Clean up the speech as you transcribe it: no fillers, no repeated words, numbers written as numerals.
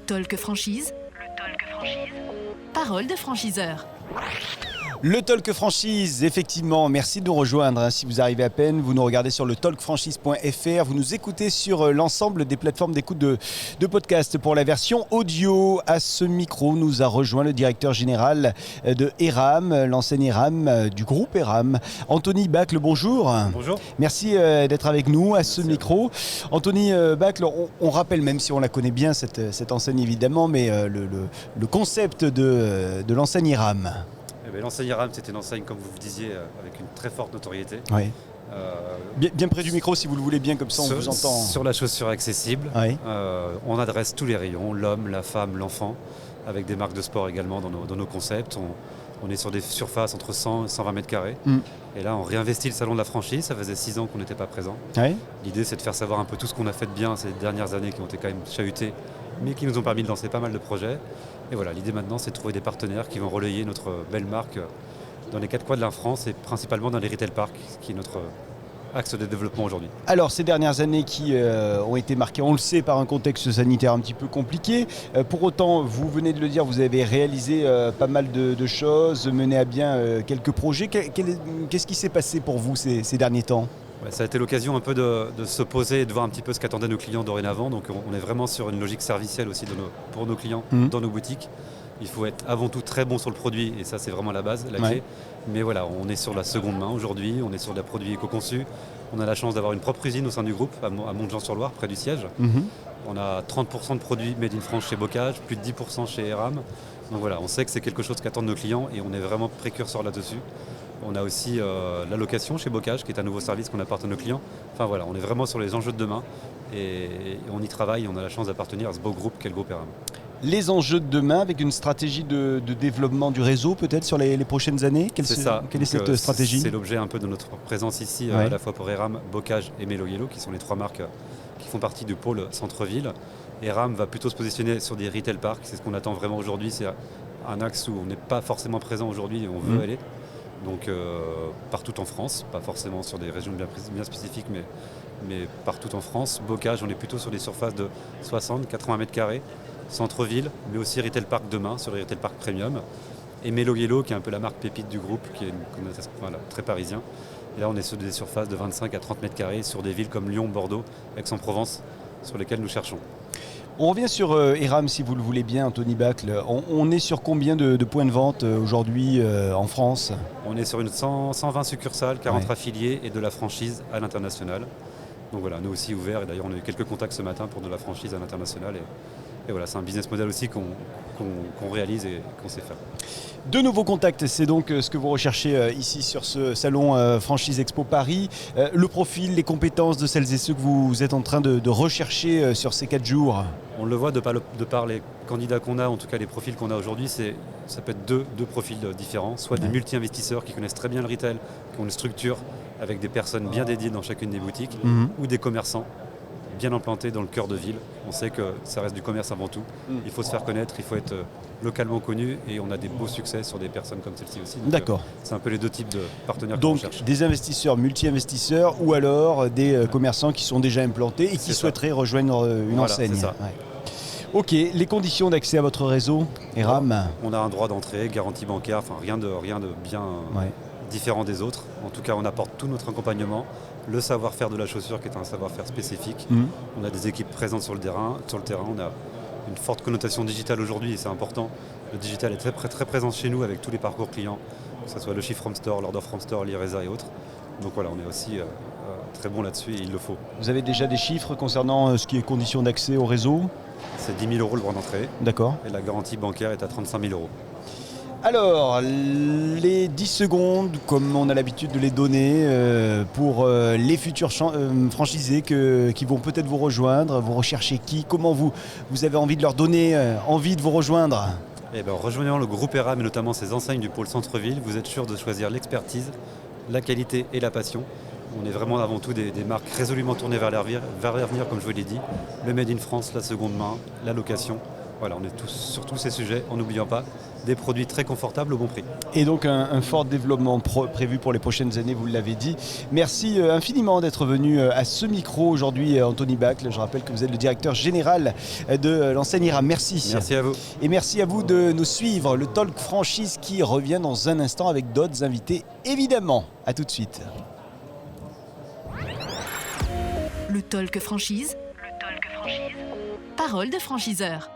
talk franchise. Parole de franchiseur. Le Talk Franchise, effectivement, merci de nous rejoindre. Si vous arrivez à peine, vous nous regardez sur le talkfranchise.fr, vous nous écoutez sur l'ensemble des plateformes d'écoute de podcasts. Pour la version audio, à ce micro, nous a rejoint le directeur général de Eram, l'enseigne Eram, du groupe Eram. Anthony Bacle, bonjour. Bonjour. Merci d'être avec nous à ce micro. Anthony Bacle, on rappelle, même si on la connaît bien, cette enseigne évidemment, mais le concept de l'enseigne Eram. L'enseigne Eram, c'était une enseigne, comme vous disiez, avec une très forte notoriété. Oui. Bien près du micro, si vous le voulez bien, comme ça on vous entend. Sur la chaussure accessible, oui. On adresse tous les rayons, l'homme, la femme, l'enfant, avec des marques de sport également dans nos concepts. On est sur des surfaces entre 100 et 120 mètres carrés. Et là, on réinvestit le salon de la franchise. Ça faisait 6 ans qu'on n'était pas présent. Oui. L'idée, c'est de faire savoir un peu tout ce qu'on a fait de bien ces dernières années qui ont été quand même chahutées, mais qui nous ont permis de lancer pas mal de projets. Et voilà, l'idée maintenant, c'est de trouver des partenaires qui vont relayer notre belle marque dans les 4 coins de la France et principalement dans les retail parks, qui est notre axe de développement aujourd'hui. Alors, ces dernières années qui ont été marquées, on le sait, par un contexte sanitaire un petit peu compliqué. Pour autant, vous venez de le dire, vous avez réalisé pas mal de choses, mené à bien quelques projets. Qu'est-ce qui s'est passé pour vous ces derniers temps ? Ça a été l'occasion un peu de se poser et de voir un petit peu ce qu'attendaient nos clients dorénavant. Donc on est vraiment sur une logique servicielle aussi pour nos clients dans nos boutiques. Il faut être avant tout très bon sur le produit et ça c'est vraiment la base, la clé. Mais voilà, on est sur la seconde main aujourd'hui, on est sur des produits éco-conçus. On a la chance d'avoir une propre usine au sein du groupe à Montjean-sur-Loire, près du siège. On a 30% de produits made in France chez Bocage, plus de 10% chez Eram. Donc voilà, on sait que c'est quelque chose qu'attendent nos clients et on est vraiment précurseur là-dessus. On a aussi la location chez Bocage, qui est un nouveau service qu'on apporte à nos clients. Enfin voilà, on est vraiment sur les enjeux de demain et on y travaille. On a la chance d'appartenir à ce beau groupe qu'est le groupe Eram. Les enjeux de demain avec une stratégie de développement du réseau peut-être sur les prochaines années. Quelle est cette stratégie ? C'est l'objet un peu de notre présence ici, à la fois pour Eram, Bocage et Melo Yellow, qui sont les 3 marques qui font partie du pôle centre-ville. Eram va plutôt se positionner sur des retail parks. C'est ce qu'on attend vraiment aujourd'hui. C'est un axe où on n'est pas forcément présent aujourd'hui et on veut aller. Donc partout en France, pas forcément sur des régions bien spécifiques, mais partout en France. Bocage, on est plutôt sur des surfaces de 60-80 mètres carrés, centre-ville, mais aussi retail park demain, sur les retail park premium. Et Melo Yellow, qui est un peu la marque pépite du groupe, qui est très parisien. Et là, on est sur des surfaces de 25 à 30 mètres carrés, sur des villes comme Lyon, Bordeaux, Aix-en-Provence, sur lesquelles nous cherchons. On revient sur Eram, si vous le voulez bien, Anthony Bacle. On est sur combien de points de vente aujourd'hui en France ? On est sur une 120 succursales, 40 affiliés et de la franchise à l'international. Donc voilà, nous aussi ouverts. Et d'ailleurs, on a eu quelques contacts ce matin pour de la franchise à l'international. Et voilà, c'est un business model aussi qu'on réalise et qu'on sait faire. De nouveaux contacts, c'est donc ce que vous recherchez ici sur ce salon Franchise Expo Paris. Le profil, les compétences de celles et ceux que vous êtes en train de rechercher sur ces 4 jours. On le voit de par les candidats qu'on a, en tout cas les profils qu'on a aujourd'hui, ça peut être deux profils différents. Soit des multi-investisseurs qui connaissent très bien le retail, qui ont une structure avec des personnes bien dédiées dans chacune des boutiques, ou des commerçants bien implantés dans le cœur de ville. On sait que ça reste du commerce avant tout. Il faut se faire connaître, il faut être localement connu et on a des beaux succès sur des personnes comme celle-ci aussi. Donc, d'accord. C'est un peu les 2 types de partenaires donc, qu'on cherche. Des investisseurs, multi-investisseurs ou alors des commerçants qui sont déjà implantés et qui souhaiteraient rejoindre une enseigne. C'est ça. Ok, les conditions d'accès à votre réseau, Eram ? On a un droit d'entrée, garantie bancaire, enfin rien de bien différent des autres. En tout cas, on apporte tout notre accompagnement, le savoir-faire de la chaussure qui est un savoir-faire spécifique. On a des équipes présentes sur le terrain. On a une forte connotation digitale aujourd'hui et c'est important. Le digital est très, très présent chez nous avec tous les parcours clients, que ce soit le Ship from Store, l'Order from Store, l'Iresa et autres. Donc voilà, on est aussi très bon là-dessus et il le faut. Vous avez déjà des chiffres concernant ce qui est conditions d'accès au réseau ? C'est 10 000 € le droit d'entrée. D'accord. Et la garantie bancaire est à 35 000 €. Alors, les 10 secondes, comme on a l'habitude de les donner, pour les futurs franchisés qui vont peut-être vous rejoindre, vous recherchez qui ? Comment vous avez envie de leur donner envie de vous rejoindre ? Rejoignant le groupe Eram et notamment ses enseignes du pôle centre-ville, vous êtes sûr de choisir l'expertise, la qualité et la passion. On est vraiment avant tout des marques résolument tournées vers l'avenir, comme je vous l'ai dit. Le Made in France, la seconde main, la location. Voilà, on est tous sur tous ces sujets, en n'oubliant pas des produits très confortables au bon prix. Et donc un fort développement prévu pour les prochaines années, vous l'avez dit. Merci infiniment d'être venu à ce micro aujourd'hui, Anthony Bacle. Je rappelle que vous êtes le directeur général de l'enseigne IRAM. Merci. Merci à vous. Et merci à vous de nous suivre. Le Talk Franchise qui revient dans un instant avec d'autres invités, évidemment. À tout de suite. Le Talk Franchise. Parole de franchiseur.